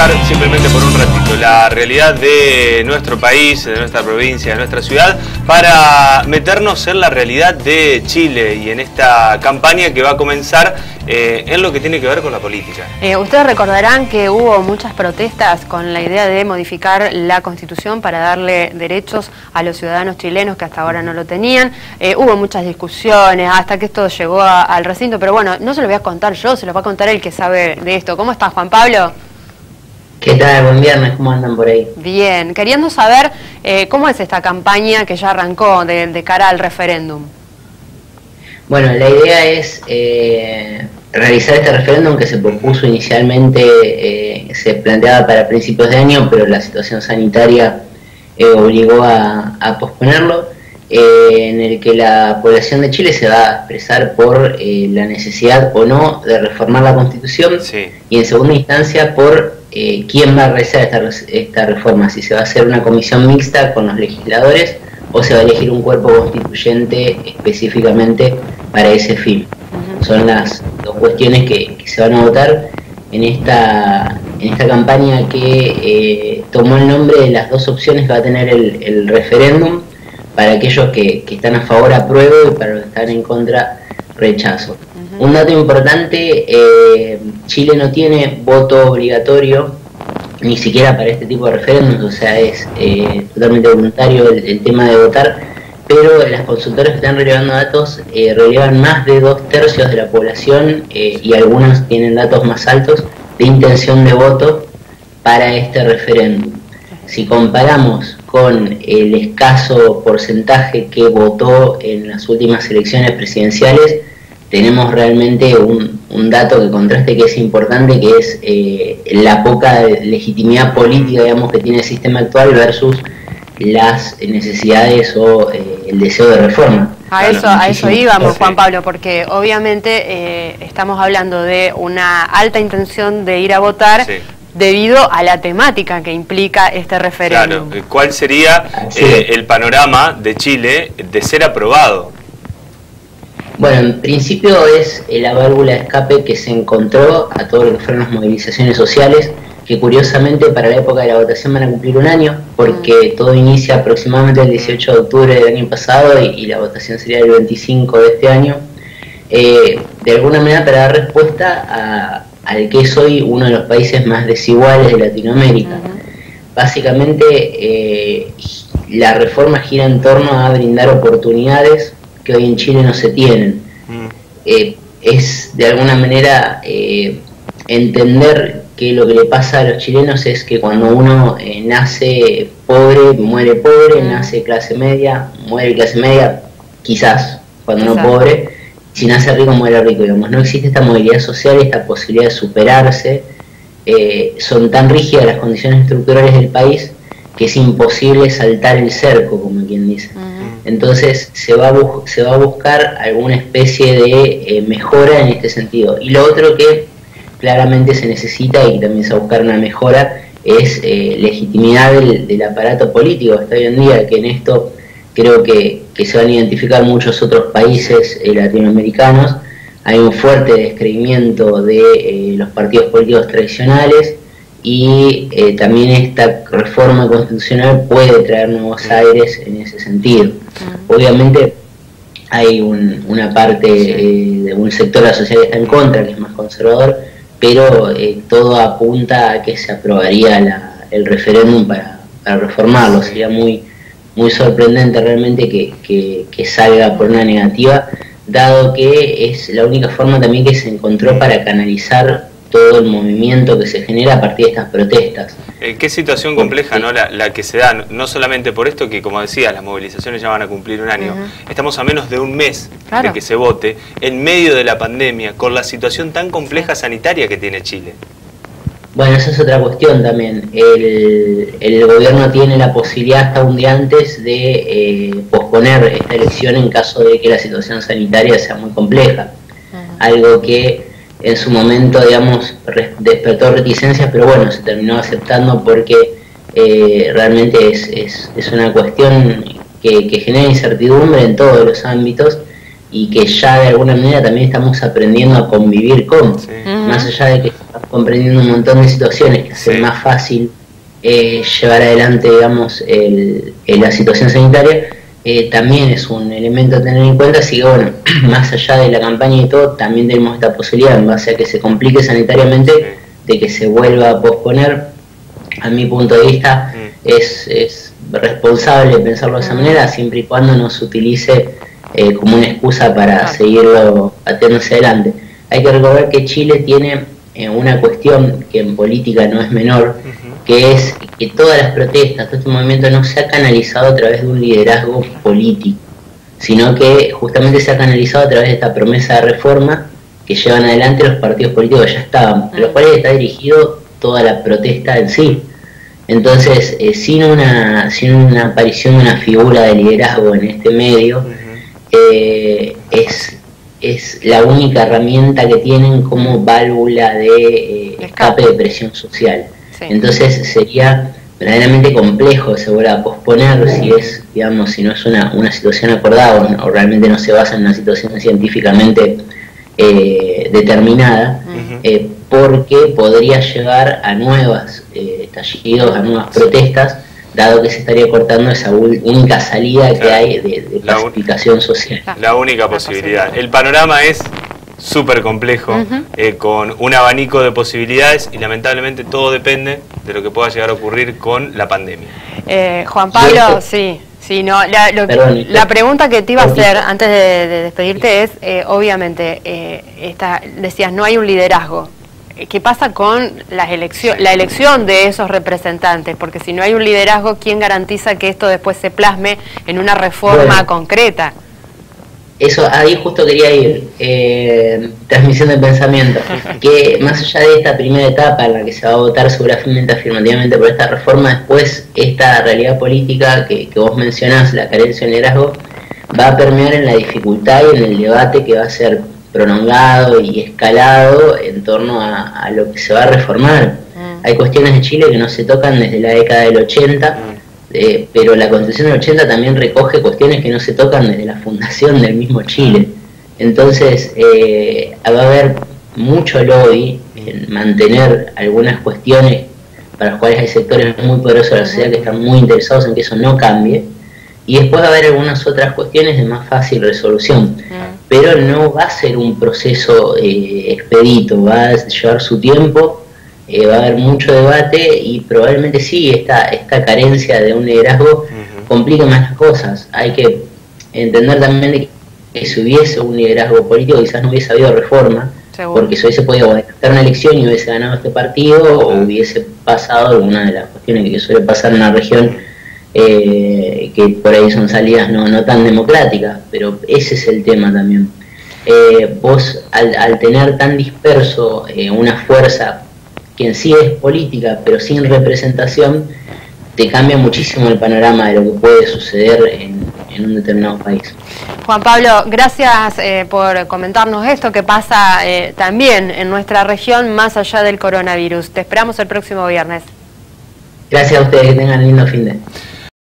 dejar simplemente por un ratito la realidad de nuestro país, de nuestra provincia, de nuestra ciudad, para meternos en la realidad de Chile y en esta campaña que va a comenzar en lo que tiene que ver con la política. Ustedes recordarán que hubo muchas protestas con la idea de modificar la Constitución para darle derechos a los ciudadanos chilenos que hasta ahora no lo tenían. Hubo muchas discusiones hasta que esto llegó al recinto, pero bueno, no se lo voy a contar yo, se lo va a contar el que sabe de esto. ¿Cómo estás, Juan Pablo? ¿Qué tal? Buen viernes, ¿cómo andan por ahí? Bien, queriendo saber cómo es esta campaña que ya arrancó de cara al referéndum. Bueno, la idea es realizar este referéndum que se propuso inicialmente, se planteaba para principios de año, pero la situación sanitaria obligó a posponerlo, en el que la población de Chile se va a expresar por la necesidad o no de reformar la Constitución, sí, y en segunda instancia por quién va a realizar esta reforma, si se va a hacer una comisión mixta con los legisladores o se va a elegir un cuerpo constituyente específicamente para ese fin. Son las dos cuestiones que se van a votar en esta campaña que tomó el nombre de las dos opciones que va a tener el referéndum. Para aquellos que están a favor, apruebo, y para los que están en contra, rechazo. Un dato importante, Chile no tiene voto obligatorio, ni siquiera para este tipo de referéndums, o sea, es totalmente voluntario el tema de votar, pero las consultoras que están relevando datos relevan más de 2/3 de la población y algunas tienen datos más altos de intención de voto para este referéndum. Si comparamos con el escaso porcentaje que votó en las últimas elecciones presidenciales, tenemos realmente un dato que contraste que es importante, que es la poca legitimidad política, digamos, que tiene el sistema actual versus las necesidades o el deseo de reforma. A eso íbamos, Juan Pablo, porque obviamente estamos hablando de una alta intención de ir a votar, sí, debido a la temática que implica este referéndum. Claro, ¿cuál sería el panorama de Chile de ser aprobado? Bueno, en principio es la válvula de escape que se encontró a todo lo que fueron las movilizaciones sociales, que curiosamente para la época de la votación van a cumplir un año, porque todo inicia aproximadamente el 18 de octubre del año pasado y la votación sería el 25 de este año. De alguna manera para dar respuesta al que es hoy uno de los países más desiguales de Latinoamérica. Básicamente la reforma gira en torno a brindar oportunidades que hoy en Chile no se tienen. Es de alguna manera entender que lo que le pasa a los chilenos es que cuando uno nace pobre, muere pobre, nace clase media, muere clase media, quizás cuando no pobre. Si nace rico, muere rico, digamos. No existe esta movilidad social, esta posibilidad de superarse. Son tan rígidas las condiciones estructurales del país que es imposible saltar el cerco, como quien dice. Entonces se va a buscar alguna especie de mejora en este sentido. Y lo otro que claramente se necesita y también se va a buscar una mejora es legitimidad del aparato político. Hasta hoy en día, que en esto creo que se van a identificar muchos otros países latinoamericanos. Hay un fuerte descreimiento de los partidos políticos tradicionales y también esta reforma constitucional puede traer nuevos aires en ese sentido. Obviamente hay una parte de un sector de la sociedad que está en contra, que es más conservador, pero todo apunta a que se aprobaría el referéndum para reformarlo. Sería muy sorprendente realmente que salga por una negativa, dado que es la única forma también que se encontró para canalizar todo el movimiento que se genera a partir de estas protestas. Qué situación compleja, ¿no? La que se da, no solamente por esto, que como decía, las movilizaciones ya van a cumplir un año. Estamos a menos de un mes de que se vote, en medio de la pandemia, con la situación tan compleja sanitaria que tiene Chile. Bueno, esa es otra cuestión también. El gobierno tiene la posibilidad hasta un día antes de posponer esta elección en caso de que la situación sanitaria sea muy compleja. Algo que en su momento, digamos, despertó reticencias, pero bueno, se terminó aceptando porque realmente es una cuestión que genera incertidumbre en todos los ámbitos y que ya de alguna manera también estamos aprendiendo a convivir con, más allá de que estamos comprendiendo un montón de situaciones que hacen más fácil llevar adelante, digamos, la situación sanitaria, también es un elemento a tener en cuenta. Así que bueno, más allá de la campaña y todo, también tenemos esta posibilidad, en base a que se complique sanitariamente, de que se vuelva a posponer. A mi punto de vista es responsable pensarlo de esa manera, siempre y cuando no se utilice como una excusa para seguirlo haciéndose adelante. Hay que recordar que Chile tiene una cuestión que en política no es menor, que es que todas las protestas, todo este movimiento no se ha canalizado a través de un liderazgo político, sino que justamente se ha canalizado a través de esta promesa de reforma que llevan adelante los partidos políticos que ya estaban, a los cuales está dirigido toda la protesta en sí. Entonces, sin una aparición de una figura de liderazgo en este medio, es la única herramienta que tienen como válvula de escape de presión social. Entonces sería verdaderamente complejo se vuelva a posponer si es, digamos, si no es una situación acordada o realmente no se basa en una situación científicamente determinada, porque podría llevar a nuevos estallidos, a nuevas protestas, dado que se estaría cortando esa única salida que hay de pacificación social. La única posibilidad. El panorama es súper complejo, con un abanico de posibilidades, y lamentablemente todo depende de lo que pueda llegar a ocurrir con la pandemia. Juan Pablo, la pregunta que te iba a hacer antes de despedirte es, obviamente, decías, no hay un liderazgo. ¿Qué pasa con la elección de esos representantes? Porque si no hay un liderazgo, ¿quién garantiza que esto después se plasme en una reforma concreta? Eso, ahí justo quería ir, transmisión de pensamiento, que más allá de esta primera etapa en la que se va a votar seguramente afirmativamente por esta reforma, después esta realidad política que vos mencionás, la carencia de liderazgo, va a permear en la dificultad y en el debate que va a ser prolongado y escalado en torno a lo que se va a reformar. Hay cuestiones de Chile que no se tocan desde la década del 80, pero la Constitución del 80 también recoge cuestiones que no se tocan desde la fundación del mismo Chile. Entonces va a haber mucho lobby en mantener algunas cuestiones para las cuales hay sectores muy poderosos de la sociedad que están muy interesados en que eso no cambie, y después va a haber algunas otras cuestiones de más fácil resolución, pero no va a ser un proceso expedito, va a llevar su tiempo. Va a haber mucho debate y probablemente sí, esta carencia de un liderazgo complica más las cosas. Hay que entender también de que si hubiese un liderazgo político quizás no hubiese habido reforma, porque si hubiese podido ganar una elección y hubiese ganado este partido, o hubiese pasado alguna de las cuestiones que suele pasar en una región que por ahí son salidas no tan democráticas, pero ese es el tema también. Vos al tener tan disperso una fuerza que en sí es política, pero sin representación, te cambia muchísimo el panorama de lo que puede suceder en un determinado país. Juan Pablo, gracias por comentarnos esto que pasa también en nuestra región, más allá del coronavirus. Te esperamos el próximo viernes. Gracias a ustedes, que tengan un lindo fin de semana.